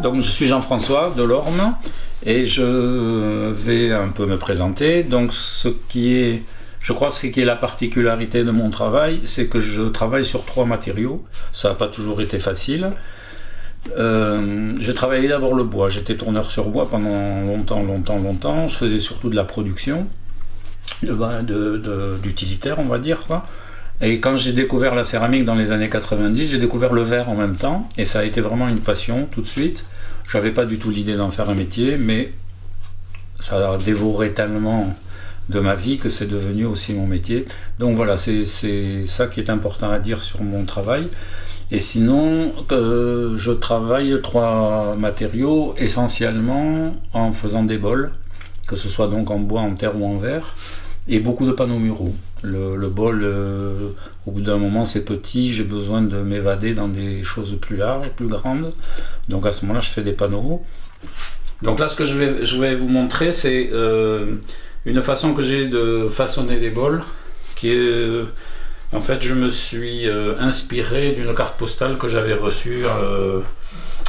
Donc je suis Jean-François Delorme et je vais un peu me présenter. Donc ce qui est, je crois, ce qui est la particularité de mon travail, c'est que je travaille sur 3 matériaux. Ça n'a pas toujours été facile. J'ai travaillé d'abord le bois. J'étais tourneur sur bois pendant longtemps. Je faisais surtout de la production, d'utilitaire, on va dire, quoi. Et quand j'ai découvert la céramique dans les années 90, j'ai découvert le verre en même temps, et ça a été vraiment une passion tout de suite. J'avais pas du tout l'idée d'en faire un métier, mais ça a dévoré tellement de ma vie que c'est devenu aussi mon métier. Donc voilà, c'est ça qui est important à dire sur mon travail. Et sinon, je travaille 3 matériaux essentiellement en faisant des bols, que ce soit donc en bois, en terre ou en verre, et beaucoup de panneaux muraux. Le bol, au bout d'un moment, c'est petit, j'ai besoin de m'évader dans des choses plus larges, plus grandes. Donc à ce moment-là, je fais des panneaux. Donc là, ce que je vais vous montrer, c'est une façon que j'ai de façonner des bols, qui est... En fait, je me suis inspiré d'une carte postale que j'avais reçue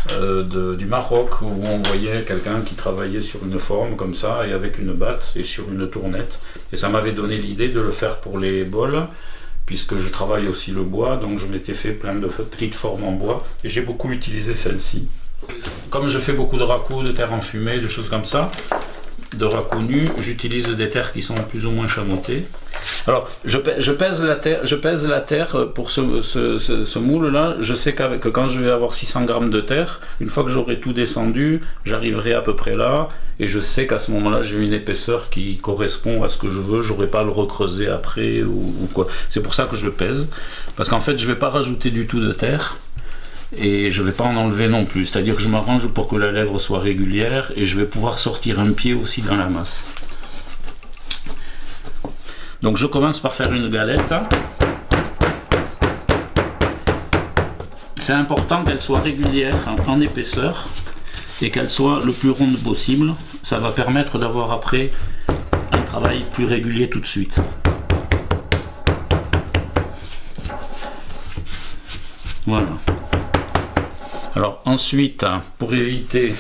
du Maroc, où on voyait quelqu'un qui travaillait sur une forme comme ça, et avec une batte et sur une tournette. Et ça m'avait donné l'idée de le faire pour les bols, puisque je travaille aussi le bois, donc je m'étais fait plein de petites formes en bois, et j'ai beaucoup utilisé celle-ci. Comme je fais beaucoup de raku, de terre enfumée, de choses comme ça, de raku nu, j'utilise des terres qui sont plus ou moins chamotées. Alors, je pèse la terre pour ce moule-là. Je sais que quand je vais avoir 600 grammes de terre, une fois que j'aurai tout descendu, j'arriverai à peu près là, et je sais qu'à ce moment-là, j'ai une épaisseur qui correspond à ce que je veux. Je n'aurai pas à le recreuser après ou quoi. C'est pour ça que je pèse, parce qu'en fait, je ne vais pas rajouter du tout de terre. Et je ne vais pas en enlever non plus, c'est-à-dire que je m'arrange pour que la lèvre soit régulière, et je vais pouvoir sortir un pied aussi dans la masse. Donc je commence par faire une galette. C'est important qu'elle soit régulière en épaisseur et qu'elle soit le plus ronde possible. Ça va permettre d'avoir après un travail plus régulier tout de suite. Voilà. Alors ensuite, pour éviter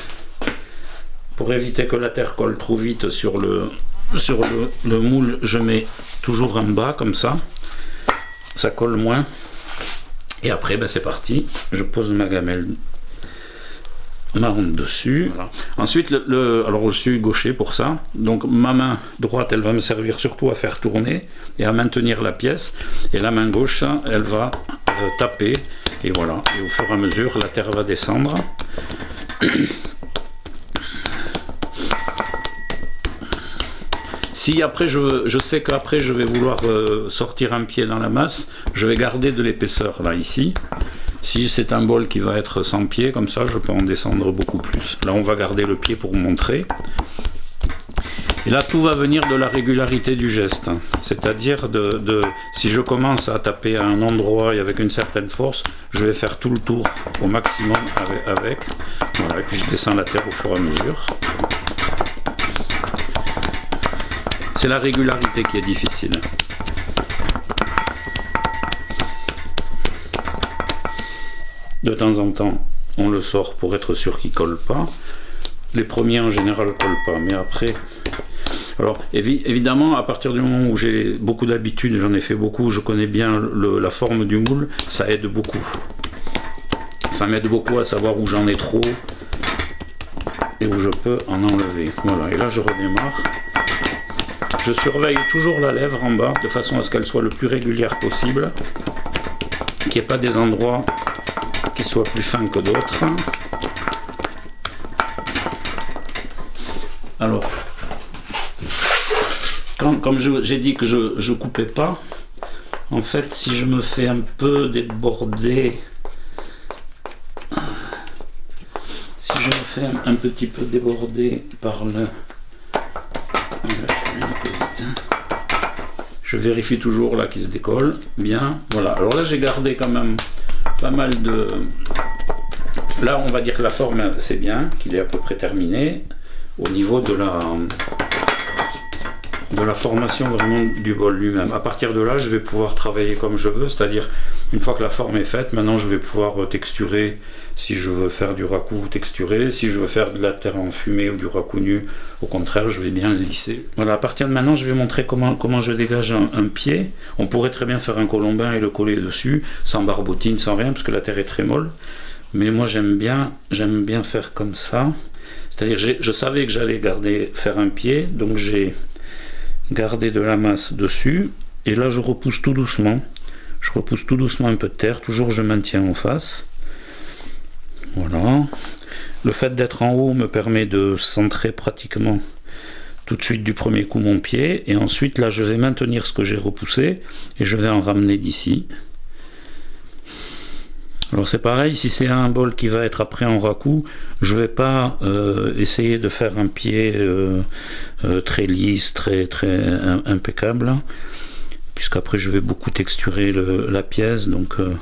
que la terre colle trop vite sur le moule, je mets toujours en bas comme ça colle moins. Et après, ben, c'est parti, je pose ma gamelle marron dessus. Voilà. Ensuite, alors je suis gaucher pour ça, donc ma main droite, elle va me servir surtout à faire tourner et à maintenir la pièce, et la main gauche, elle va taper, et voilà, et au fur et à mesure la terre va descendre. Si après je sais qu'après je vais vouloir sortir un pied dans la masse, je vais garder de l'épaisseur là ici. Si c'est un bol qui va être sans pied, comme ça je peux en descendre beaucoup plus. Là on va garder le pied pour montrer. Et là tout va venir de la régularité du geste. C'est-à-dire si je commence à taper à un endroit et avec une certaine force, je vais faire tout le tour au maximum avec. Voilà, et puis je descends la terre au fur et à mesure. C'est la régularité qui est difficile. De temps en temps, on le sort pour être sûr qu'il ne colle pas. Les premiers en général ne collent pas, mais après... Alors évidemment, à partir du moment où j'ai beaucoup d'habitude, j'en ai fait beaucoup, je connais bien la forme du moule, ça aide beaucoup. Ça m'aide beaucoup à savoir où j'en ai trop et où je peux en enlever. Voilà, et là je redémarre. Je surveille toujours la lèvre en bas, de façon à ce qu'elle soit le plus régulière possible, qu'il n'y ait pas des endroits qui soient plus fins que d'autres. Alors, comme j'ai dit que je coupais pas, en fait, si je me fais un peu déborder, si je me fais un petit peu déborder par le... Je vérifie toujours là qu'il se décolle bien. Voilà. Alors là j'ai gardé quand même pas mal de... Là on va dire que la forme c'est bien, qu'il est à peu près terminé. Au niveau de la... de la formation vraiment du bol lui-même. À partir de là, je vais pouvoir travailler comme je veux, c'est-à-dire une fois que la forme est faite, maintenant je vais pouvoir texturer si je veux faire du raku texturé, si je veux faire de la terre enfumée ou du raku nu, au contraire, je vais bien le lisser. Voilà, à partir de maintenant, je vais montrer comment je dégage un pied. On pourrait très bien faire un colombin et le coller dessus, sans barbotine, sans rien, parce que la terre est très molle. Mais moi, j'aime bien faire comme ça. C'est-à-dire, je savais que j'allais faire un pied, donc j'ai gardé de la masse dessus. Et là, je repousse tout doucement. Je repousse tout doucement un peu de terre. Toujours, je maintiens en face. Voilà. Le fait d'être en haut me permet de centrer pratiquement tout de suite du premier coup mon pied. Et ensuite, là, je vais maintenir ce que j'ai repoussé. Et je vais en ramener d'ici. Alors c'est pareil, si c'est un bol qui va être après en raku, je vais pas essayer de faire un pied très lisse, très impeccable, puisqu'après je vais beaucoup texturer la pièce. Donc vous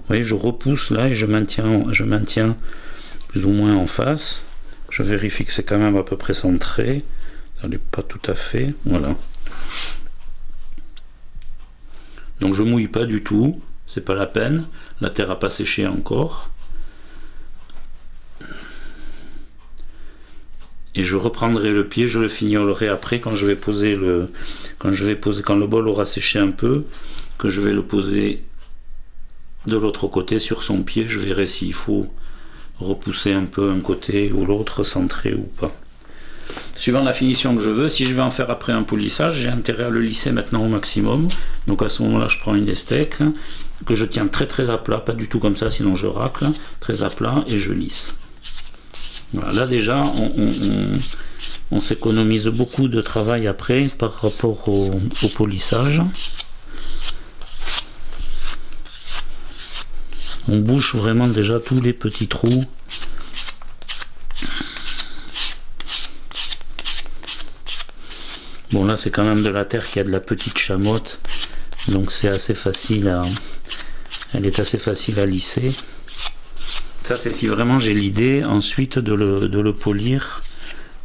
voyez, je repousse là et je maintiens plus ou moins en face. Je vérifie que c'est quand même à peu près centré. Ça n'est pas tout à fait, voilà. Donc je mouille pas du tout. C'est pas la peine, la terre n'a pas séché encore. Et je reprendrai le pied, je le fignolerai après quand je vais poser quand le bol aura séché un peu, que je vais le poser de l'autre côté sur son pied. Je verrai s'il faut repousser un peu un côté ou l'autre, centrer ou pas. Suivant la finition que je veux, si je vais en faire après un polissage, j'ai intérêt à le lisser maintenant au maximum. Donc à ce moment-là, je prends une estèque que je tiens très à plat, pas du tout comme ça, sinon je racle, très à plat, et je lisse. Voilà, là déjà, on s'économise beaucoup de travail après par rapport au polissage. On bouche vraiment déjà tous les petits trous. Bon, là c'est quand même de la terre qui a de la petite chamotte, donc c'est assez facile elle est assez facile à lisser. Ça c'est si vraiment j'ai l'idée ensuite de le polir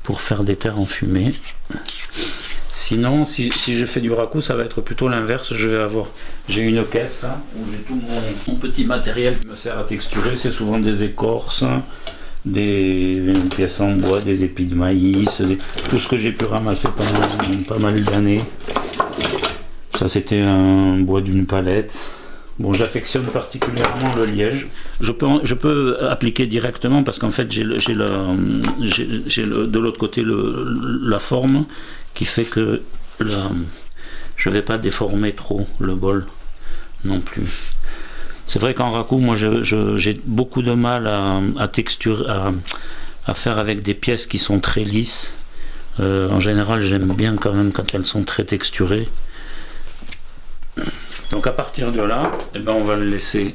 pour faire des terres enfumées. Sinon, si je fais du raku, ça va être plutôt l'inverse. J'ai une caisse où j'ai tout mon petit matériel qui me sert à texturer. C'est souvent des écorces, des pièces en bois, des épis de maïs, tout ce que j'ai pu ramasser pendant pas mal d'années. Ça c'était un bois d'une palette. Bon, j'affectionne particulièrement le liège. Je peux appliquer directement parce qu'en fait j'ai de l'autre côté la forme qui fait que je vais pas déformer trop le bol non plus. C'est vrai qu'en raku, moi j'ai beaucoup de mal à faire avec des pièces qui sont très lisses. En général, j'aime bien quand même quand elles sont très texturées. Donc à partir de là, eh ben, on va le laisser.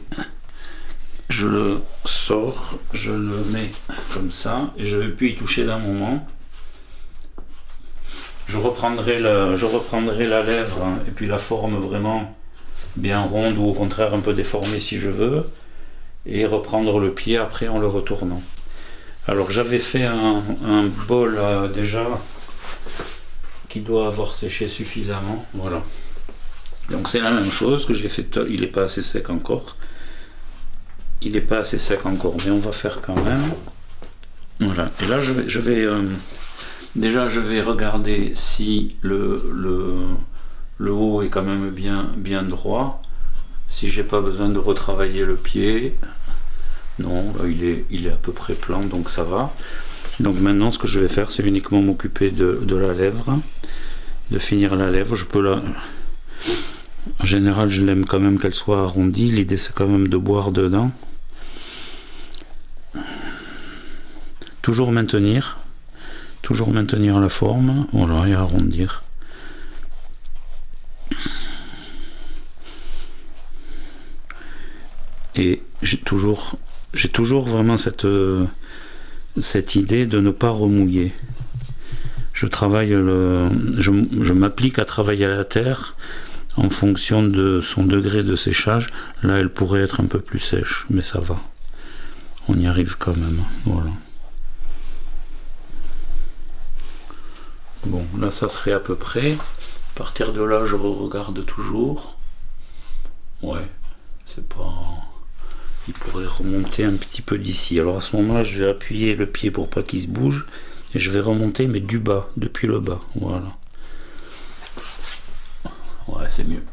Je le sors, je le mets comme ça, et je ne vais plus y toucher d'un moment. Je reprendrai la lèvre, hein, et puis la forme vraiment bien ronde ou au contraire un peu déformée si je veux, et reprendre le pied après en le retournant. Alors j'avais fait un bol déjà qui doit avoir séché suffisamment, voilà. Donc c'est la même chose que j'ai fait, il n'est pas assez sec encore. Il n'est pas assez sec encore, mais on va faire quand même. Voilà, et là déjà je vais regarder si le haut est quand même bien droit. Si j'ai pas besoin de retravailler le pied. Non, là, il est à peu près plan, donc ça va. Donc maintenant ce que je vais faire, c'est uniquement m'occuper de la lèvre, de finir la lèvre. En général, je l'aime quand même qu'elle soit arrondie. L'idée, c'est quand même de boire dedans. Toujours maintenir la forme. Voilà, et arrondir. Et j'ai toujours vraiment cette idée de ne pas remouiller. Je m'applique à travailler à la terre en fonction de son degré de séchage. Là, elle pourrait être un peu plus sèche, mais ça va. On y arrive quand même. Voilà. Bon, là ça serait à peu près. À partir de là, je regarde toujours. Ouais, c'est pas... Il pourrait remonter un petit peu d'ici. Alors à ce moment-là, je vais appuyer le pied pour pas qu'il se bouge. Et je vais remonter, mais du bas, depuis le bas. Voilà. Ouais, c'est mieux.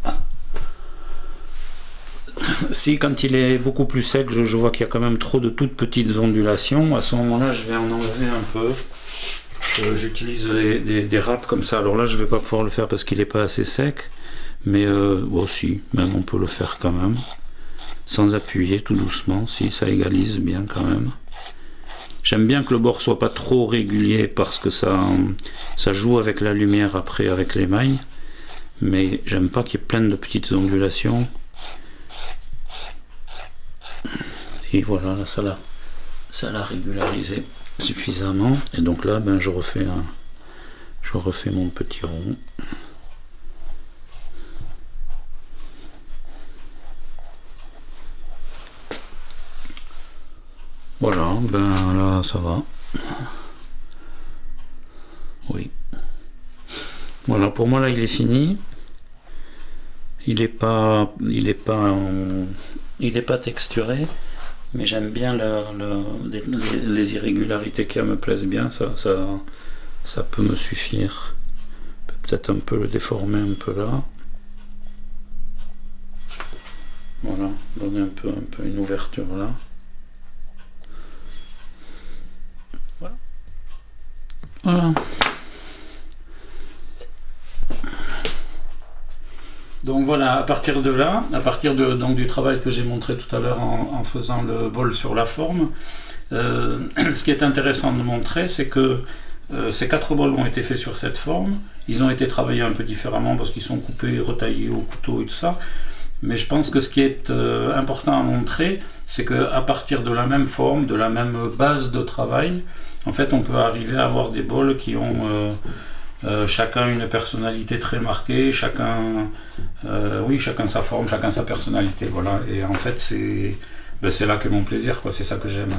Si quand il est beaucoup plus sec, je vois qu'il y a quand même trop de toutes petites ondulations, à ce moment-là, je vais en enlever un peu. J'utilise des râpes comme ça. Alors là, je vais pas pouvoir le faire parce qu'il n'est pas assez sec. Mais bon, si, même on peut le faire quand même. Sans appuyer, tout doucement. Si, ça égalise bien quand même. J'aime bien que le bord soit pas trop régulier parce que ça joue avec la lumière après, avec l'émail. Mais j'aime pas qu'il y ait plein de petites ondulations. Et voilà, là, ça l'a régularisé suffisamment. Et donc là, ben, je refais mon petit rond. Voilà, ben là, ça va. Oui. Voilà, pour moi là, il est fini. Il est pas texturé. Mais j'aime bien les irrégularités qui me plaisent bien, ça peut me suffire. Peut-être un peu le déformer un peu là. Voilà, donner un peu une ouverture là. Voilà. Donc voilà, à partir de là, donc, du travail que j'ai montré tout à l'heure en faisant le bol sur la forme, ce qui est intéressant de montrer, c'est que ces 4 bols ont été faits sur cette forme. Ils ont été travaillés un peu différemment parce qu'ils sont coupés, retaillés au couteau et tout ça. Mais je pense que ce qui est important à montrer, c'est qu'à partir de la même forme, de la même base de travail, en fait, on peut arriver à avoir des bols qui ont... chacun une personnalité très marquée, chacun sa forme, chacun sa personnalité, voilà. Et en fait, c'est là que mon plaisir, quoi. C'est ça que j'aime.